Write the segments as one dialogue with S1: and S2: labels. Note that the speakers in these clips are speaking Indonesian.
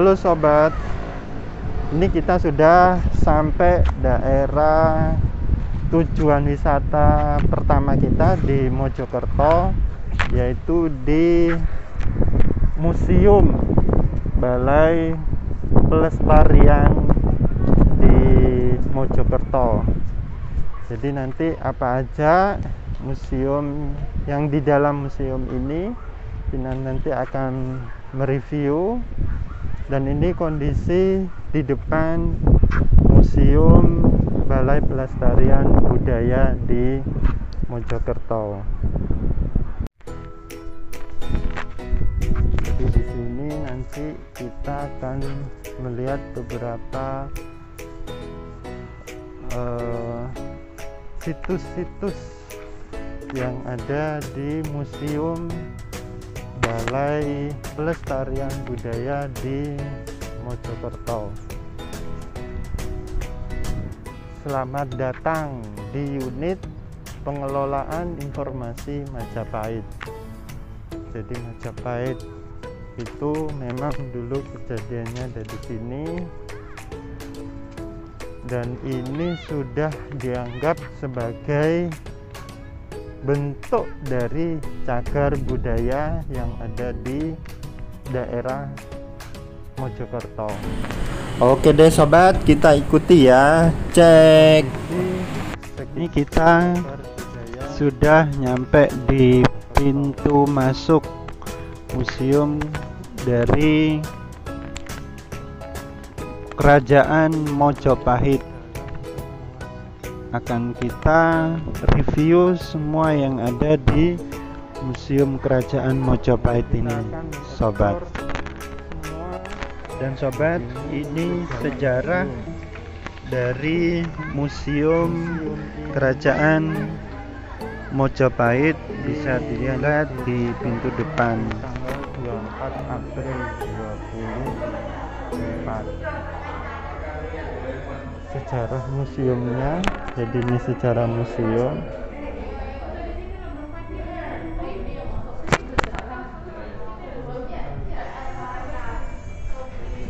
S1: Halo sobat, ini kita sudah sampai daerah tujuan wisata pertama kita di Mojokerto, yaitu di Museum Balai Pelestarian di Mojokerto. Jadi nanti apa aja museum yang di dalam museum ini kita nanti akan mereview. Dan ini kondisi di depan Museum Balai Pelestarian Budaya di Mojokerto. Jadi di sini nanti kita akan melihat beberapa situs-situs yang ada di Museum Balai Pelestarian Budaya di Mojokerto. Selamat datang di unit pengelolaan informasi Majapahit. Jadi Majapahit itu memang dulu kejadiannya ada di sini, dan ini sudah dianggap sebagai bentuk dari cagar budaya yang ada di daerah Mojokerto. Oke deh sobat, kita ikuti ya. Cek. Ini kita sudah nyampe di pintu masuk museum dari Kerajaan Mojopahit. Akan kita review semua yang ada di Museum Kerajaan Mojopahit ini, sobat. Dan sobat, ini sejarah dari Museum Kerajaan Mojopahit, bisa dilihat di pintu depan. Tanggal 24 April 2024. Sejarah museumnya, jadi ini sejarah museum.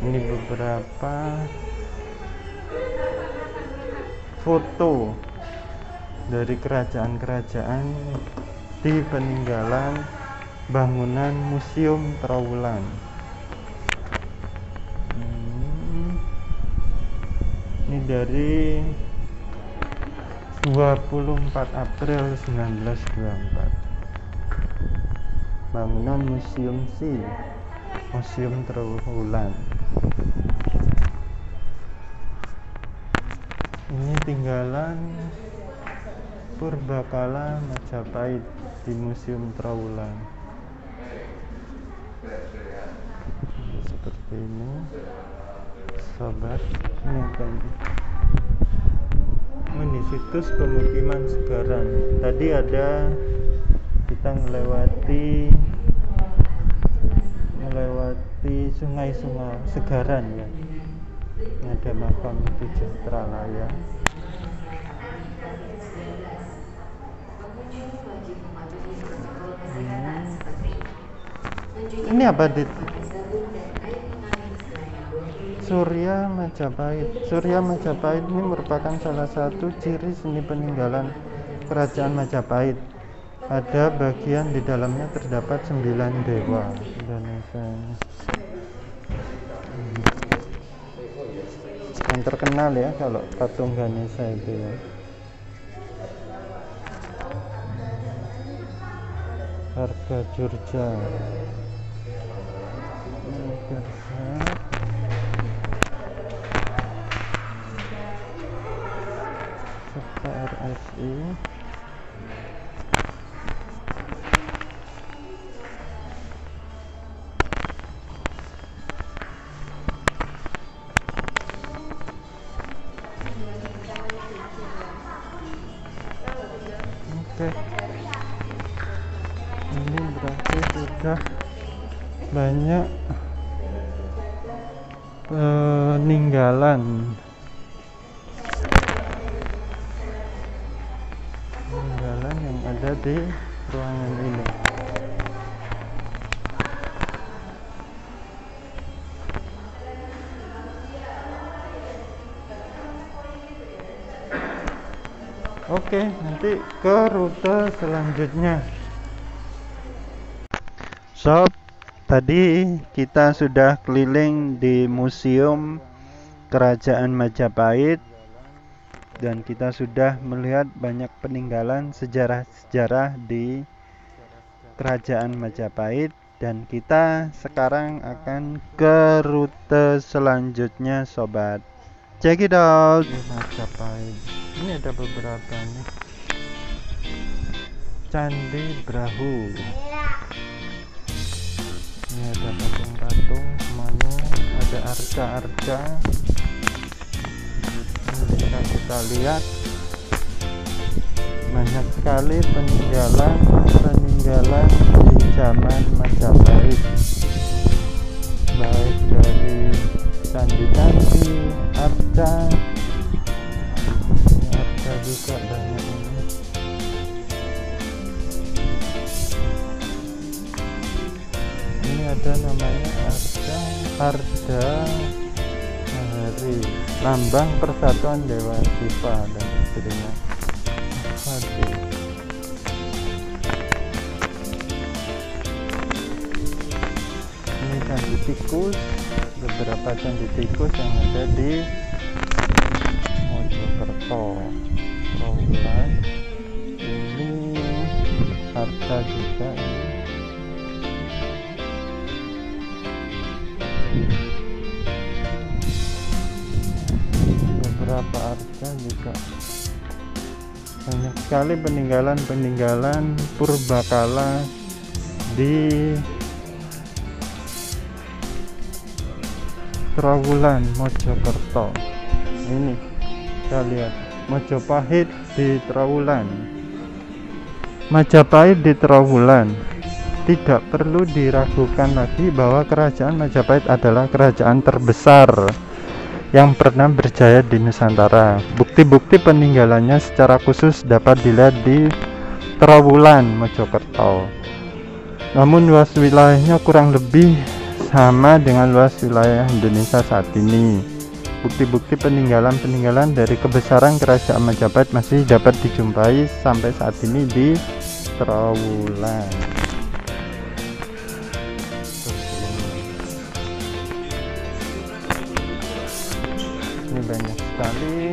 S1: Ini beberapa foto dari kerajaan-kerajaan di peninggalan bangunan Museum Trowulan. Ini dari 24 April 1924. Bangunan Museum Museum Trowulan. Ini tinggalan purbakala Majapahit di Museum Trowulan. Seperti ini, sobat. Ini situs pemukiman Segaran. Tadi ada kita melewati sungai-sungai Segaran ya. Ini ada makam Tujastralaya. Ini apa dit? Surya Majapahit. Surya Majapahit ini merupakan salah satu ciri seni peninggalan Kerajaan Majapahit. Ada bagian di dalamnya terdapat 9 dewa Indonesia. Yang terkenal ya kalau patung Ganesha itu ya. Harga Jurja. Serta RSI. Oke. Ini berarti sudah banyak peninggalan yang ada di ruangan ini. Oke, nanti ke rute selanjutnya. Sob, tadi kita sudah keliling di Museum Kerajaan Majapahit dan kita sudah melihat banyak peninggalan sejarah-sejarah di Kerajaan Majapahit, dan kita sekarang akan ke rute selanjutnya, sobat. Check it out. Majapahit. Ini ada beberapa nih. Candi Brahu. Ini ada patung-patung semuanya, ada arca-arca. Bisa kita lihat banyak sekali peninggalan di zaman Majapahit, baik dari candi-candi, arca. Ini arca juga banyak ini. Ini ada namanya arca Harda Hari, lambang persatuan Dewa Siva dan istrinya. Aduh. Ini candi tikus, beberapa candi tikus yang ada di Mojokerto. Trawulan. Ini harta juga ini. Beberapa arca juga. Banyak sekali peninggalan purbakala di Trawulan, Mojokerto. Ini kita lihat Majapahit di Trawulan. Majapahit di Trawulan. Tidak perlu diragukan lagi bahwa kerajaan Majapahit adalah kerajaan terbesar yang pernah berjaya di Nusantara. Bukti-bukti peninggalannya secara khusus dapat dilihat di Trawulan, Mojokerto. Namun luas wilayahnya kurang lebih sama dengan luas wilayah Indonesia saat ini. Bukti-bukti peninggalan dari kebesaran kerajaan Majapahit masih dapat dijumpai sampai saat ini di Trawulan. Ini banyak sekali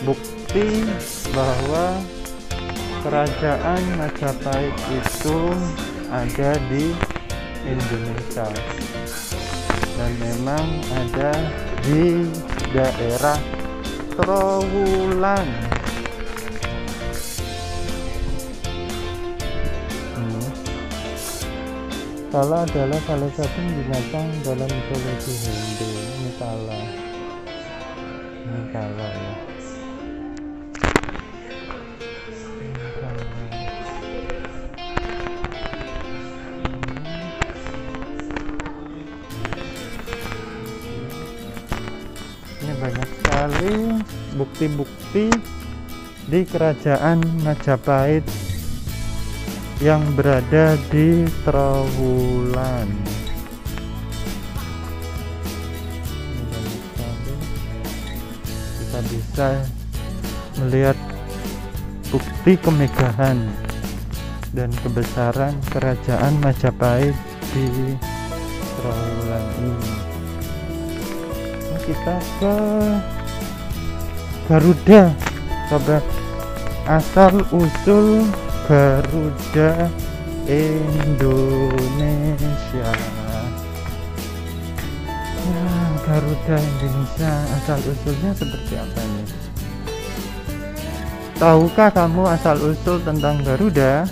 S1: bukti bahwa kerajaan Majapahit itu ada di Indonesia dan memang ada di daerah Trawulan. Kala adalah salah satu binatang dalam mitologi Hindu. Ini kala. Ini kala ya. Ini banyak sekali bukti-bukti di kerajaan Majapahit yang berada di Trawulan. Kita bisa melihat bukti kemegahan dan kebesaran kerajaan Majapahit di Trawulan ini. Nah, kita ke Garuda, sobat. Asal usul Garuda Indonesia. Nah, Garuda Indonesia asal usulnya seperti apa nih? Tahukah kamu asal usul tentang Garuda?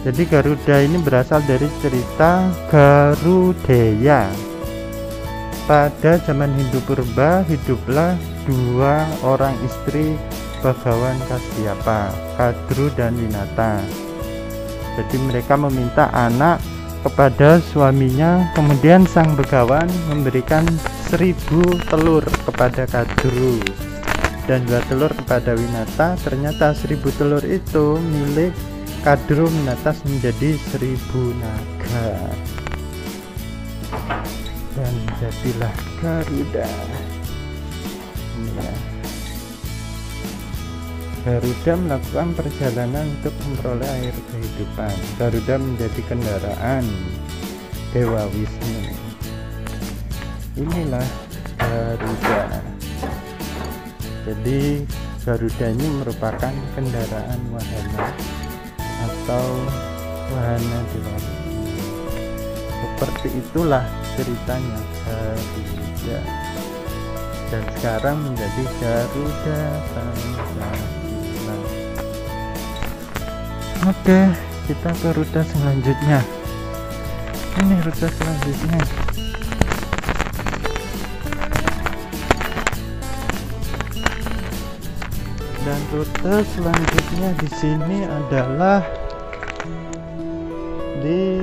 S1: Jadi Garuda ini berasal dari cerita Garudeya. Pada zaman Hindu purba hiduplah dua orang istri Bagawan Kasyapa, Kadru dan Winata. Jadi mereka meminta anak kepada suaminya, kemudian sang Begawan memberikan 1000 telur kepada Kadru dan 2 telur kepada Winata. Ternyata 1000 telur itu milik Kadru menetas menjadi 1000 naga dan jadilah Garuda. Ya. Garuda melakukan perjalanan untuk memperoleh air kehidupan. Garuda menjadi kendaraan Dewa Wisnu. Inilah Garuda. Jadi Garuda ini merupakan kendaraan wahana atau wahana Dewa Wisnu. Seperti itulah ceritanya Garuda. Dan sekarang menjadi Garuda Pancasila. Oke, kita ke rute selanjutnya. Ini rute selanjutnya. Dan rute selanjutnya di sini adalah di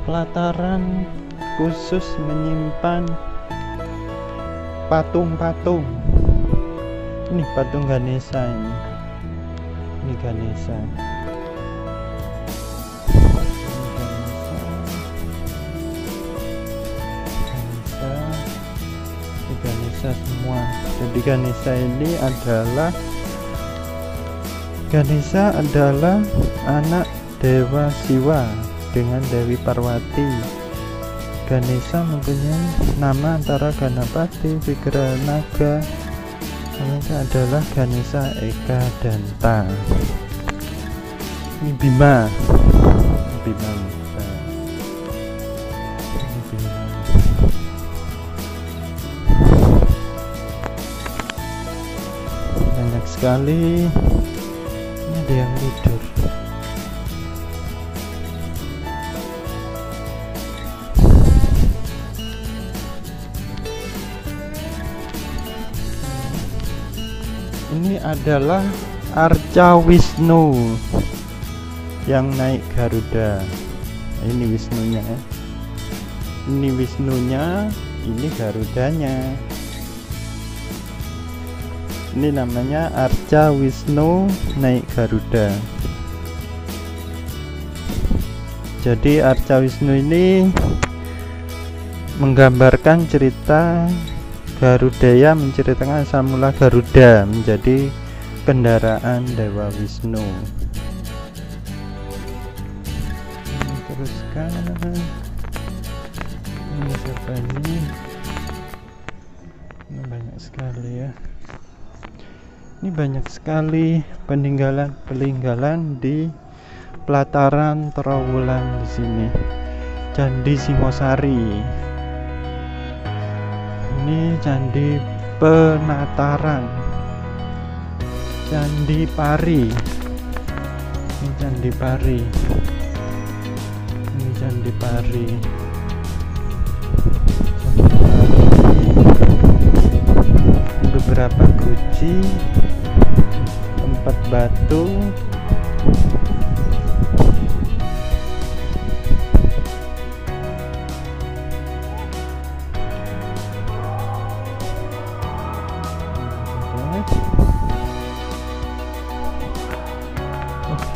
S1: pelataran khusus menyimpan patung-patung. Ini patung Ganesha ini. Ini Ganesha. Ganesha semua. Jadi Ganesha adalah anak Dewa Siwa dengan Dewi Parwati. Ganesha mempunyai nama antara Ganapati, Vigranaga. Namanya adalah Ganesha Eka Danta. Ini Bima. Bima. Ini Bima. Banyak sekali. Ini ada yang tidur. Ini adalah Arca Wisnu yang naik Garuda. Ini Wisnunya. Ini Wisnunya, ini Garudanya. Ini namanya Arca Wisnu naik Garuda. Jadi Arca Wisnu ini menggambarkan cerita Garudaya, menceritakan asal mula Garuda menjadi kendaraan Dewa Wisnu. Teruskan. Ini siapa ini? Ini banyak sekali ya. Ini banyak sekali peninggalan di pelataran Trowulan di sini. Candi Singosari. Ini Candi Penataran, Candi Pari. Ini Candi Pari. Ini Candi Pari. Beberapa guci, tempat batu.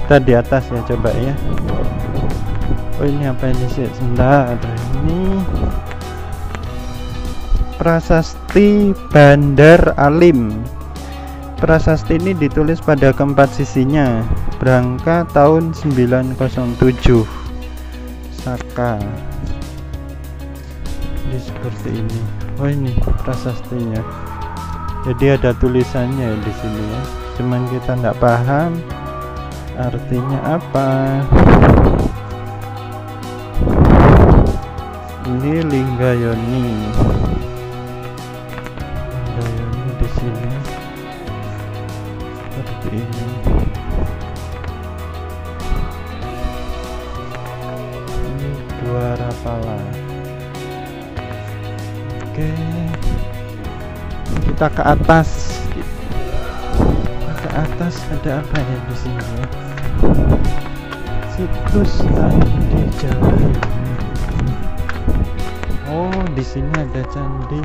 S1: Kita di atas ya, coba ya. Oh ini apa ini sih? Sebentar, ini Prasasti Bandar Alim. Prasasti ini ditulis pada keempat sisinya. Berangka tahun 907 Saka. Ini seperti ini. Oh ini prasastinya. Jadi ada tulisannya di sini ya. Cuman kita nggak paham artinya apa. Ini Linggayoni. Linggayoni di sini seperti ini. Ini Dua Rapala. Oke, kita ke atas. Ke atas ada apa ya di sini ya? Situs Candi Jawi. Oh, di sini ada Candi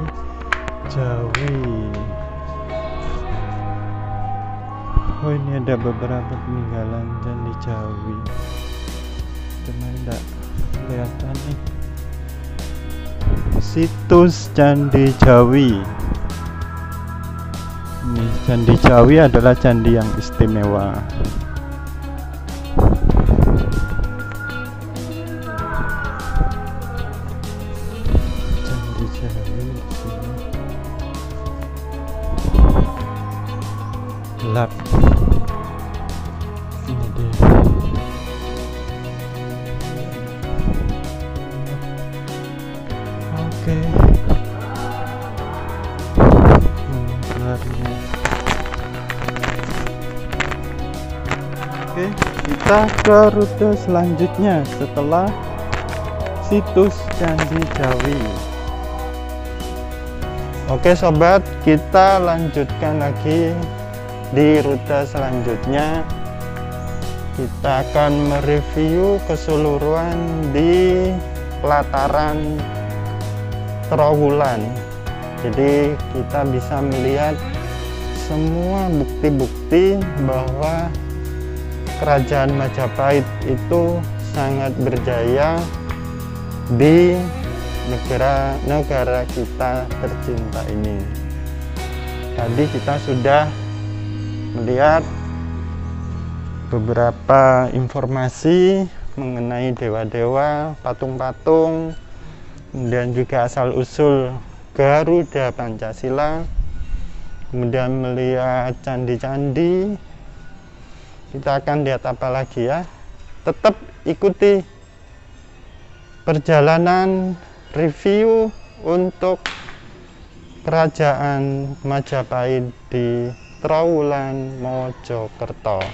S1: Jawi. Oh, ini ada beberapa peninggalan Candi Jawi. Cuman enggak kelihatan nih. Situs Candi Jawi. Ini Candi Jawi adalah candi yang istimewa. Candi Jawi di sini gelap. Ini dia. Oke. Benarnya. Oke, kita ke rute selanjutnya setelah situs Candi Jawi. Oke sobat, kita lanjutkan lagi di rute selanjutnya. Kita akan mereview keseluruhan di pelataran Trowulan. Jadi kita bisa melihat semua bukti-bukti bahwa Kerajaan Majapahit itu sangat berjaya di negara kita tercinta ini. Tadi kita sudah melihat beberapa informasi mengenai dewa-dewa, patung-patung, dan juga asal-usul Garuda Pancasila. Kemudian melihat candi-candi. Kita akan lihat apa lagi ya. Tetap ikuti perjalanan review untuk Kerajaan Majapahit di Trowulan, Mojokerto.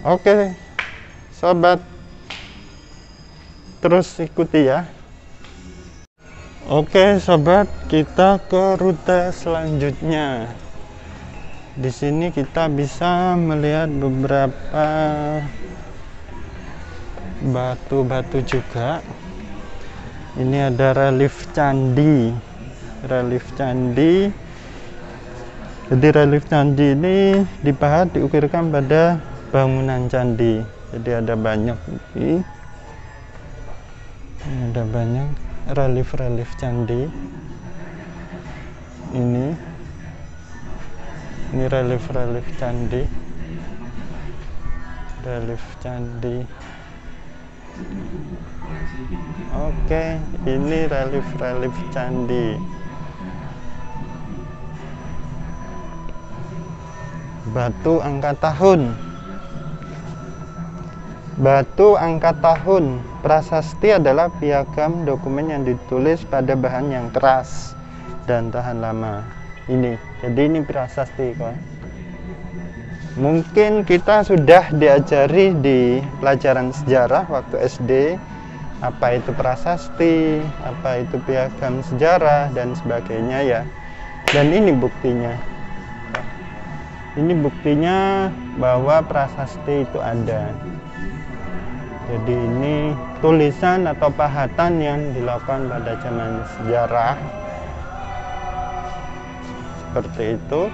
S1: Oke sobat, terus ikuti ya. Oke sobat, kita ke rute selanjutnya. Di sini kita bisa melihat beberapa batu-batu juga. Ini ada relief candi. Jadi relief candi ini dipahat, diukirkan pada bangunan candi. Jadi ada banyak ini ada banyak relief candi. Ini relief candi. Oke, ini relief candi. Batu angka tahun. Prasasti adalah piagam dokumen yang ditulis pada bahan yang keras dan tahan lama. Jadi ini prasasti kok. Mungkin kita sudah diajari di pelajaran sejarah waktu SD apa itu prasasti, apa itu piagam sejarah dan sebagainya ya. Dan ini buktinya. Ini buktinya bahwa prasasti itu ada. Jadi ini tulisan atau pahatan yang dilakukan pada zaman sejarah. Seperti itu.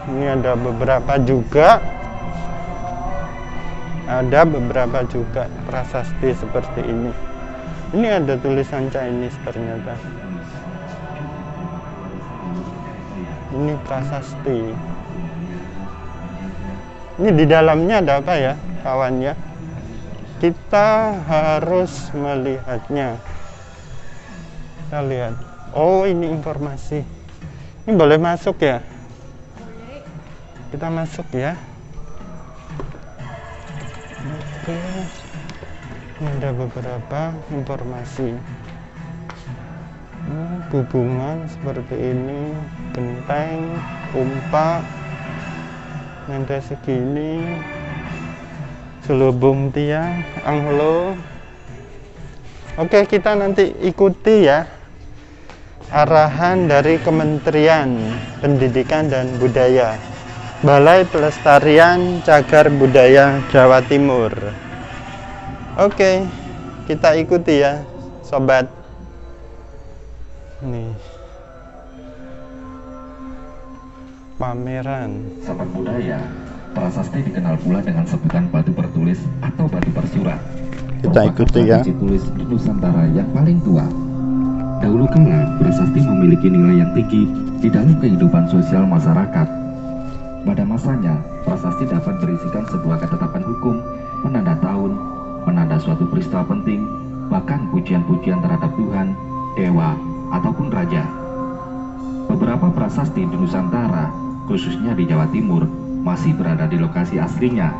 S1: Ini ada beberapa juga prasasti seperti ini. Ini ada tulisan Chinese ternyata. Ini prasasti. Ini di dalamnya ada apa ya kawan ya? Kita harus melihatnya. Kita lihat. Oh, ini informasi. Ini boleh masuk ya? Kita masuk ya. Oke. Ini ada beberapa informasi. Hubungan seperti ini, genteng, umpak, nanda segini, selubung tiang, anglo. Oke, kita nanti ikuti ya arahan dari Kementerian Pendidikan dan Budaya, Balai Pelestarian Cagar Budaya Jawa Timur. Oke, kita ikuti ya sobat. Nih pameran
S2: Sahabat budaya, prasasti dikenal pula dengan sebutan batu bertulis atau batu bersurat.
S1: Kita ikuti ya.
S2: Biji tulis di Nusantara yang paling tua. Dahulu kala, prasasti memiliki nilai yang tinggi di dalam kehidupan sosial masyarakat. Pada masanya, prasasti dapat berisikan sebuah ketetapan hukum, penanda tahun, penanda suatu peristiwa penting, bahkan pujian-pujian terhadap Tuhan, dewa, ataupun raja. Beberapa prasasti di Nusantara, khususnya di Jawa Timur, masih berada di lokasi aslinya.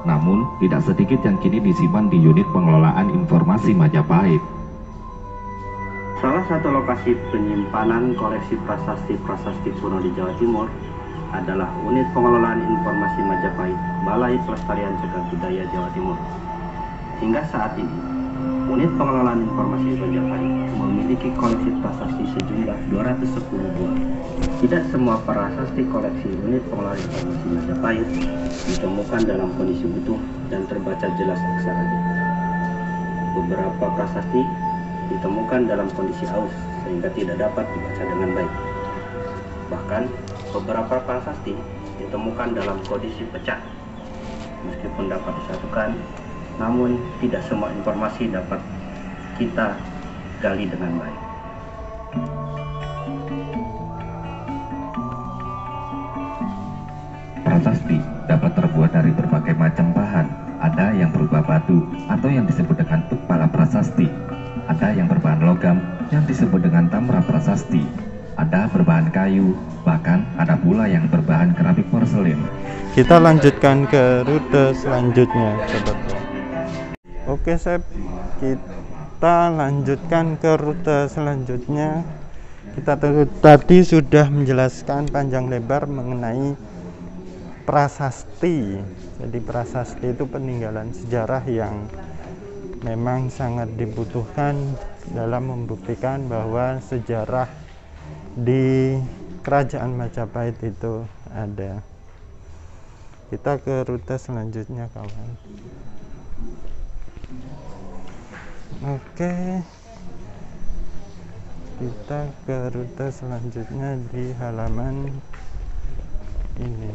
S2: Namun, tidak sedikit yang kini disimpan di unit pengelolaan informasi Majapahit.
S3: Salah satu lokasi penyimpanan koleksi prasasti-prasasti kuno di Jawa Timur adalah Unit Pengelolaan Informasi Majapahit, Balai Pelestarian Cagar Budaya Jawa Timur. Hingga saat ini, Unit Pengelolaan Informasi Majapahit memiliki koleksi prasasti sejumlah 210 buah. Tidak semua prasasti koleksi Unit Pengelolaan Informasi Majapahit ditemukan dalam kondisi utuh dan terbaca jelas aksaranya. Beberapa prasasti ditemukan dalam kondisi aus sehingga tidak dapat dibaca dengan baik. Bahkan beberapa prasasti ditemukan dalam kondisi pecah. Meskipun dapat disatukan, namun tidak semua informasi dapat kita gali dengan baik.
S2: Prasasti dapat terbuat dari berbagai macam bahan. Ada yang berupa batu atau yang disebut dengan tukpala prasasti. Ada yang berbahan logam yang disebut dengan tamra prasasti. Ada berbahan kayu, bahkan ada pula yang berbahan keramik porselin.
S1: Kita lanjutkan ke rute selanjutnya, sobat. Oke, Sep. Kita lanjutkan ke rute selanjutnya. Kita tadi sudah menjelaskan panjang lebar mengenai prasasti. Jadi prasasti itu peninggalan sejarah yang memang sangat dibutuhkan dalam membuktikan bahwa sejarah di Kerajaan Majapahit itu ada. Kita ke rute selanjutnya, kawan. Oke, kita ke rute selanjutnya di halaman ini.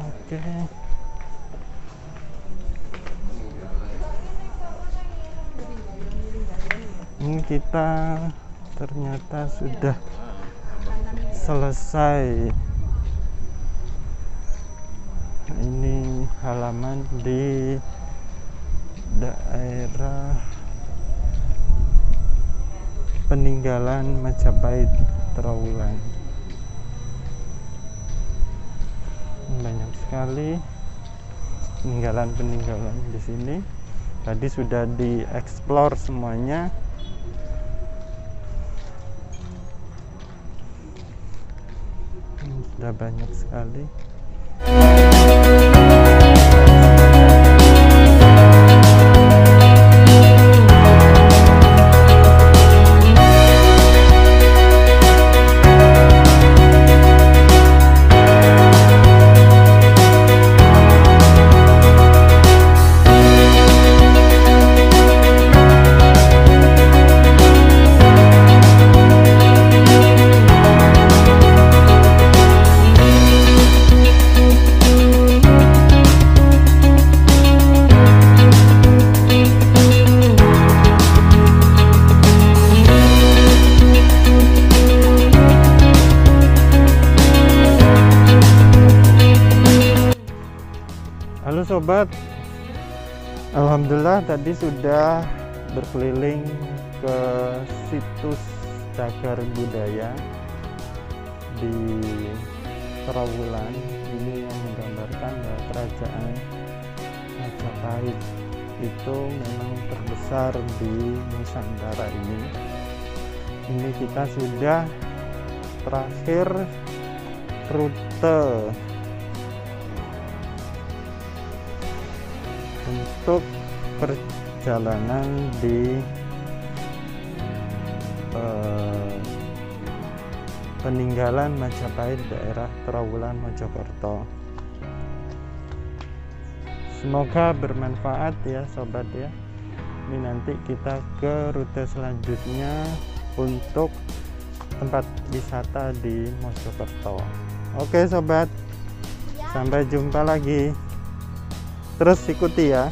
S1: Oke. Ini kita ternyata sudah selesai. Ini halaman di daerah peninggalan Majapahit Trowulan. Banyak sekali peninggalan-peninggalan di sini. Tadi sudah dieksplor semuanya. Sudah banyak sekali. Halo sobat, alhamdulillah tadi sudah berkeliling ke situs cagar budaya di Trowulan. Ini yang menggambarkan bahwa kerajaan Majapahit itu memang terbesar di Nusantara ini. Ini kita sudah terakhir rute untuk perjalanan di peninggalan Majapahit daerah Trowulan Mojokerto. Semoga bermanfaat ya sobat ya. Ini nanti kita ke rute selanjutnya untuk tempat wisata di Mojokerto. Oke sobat, sampai jumpa lagi. Terus ikuti ya.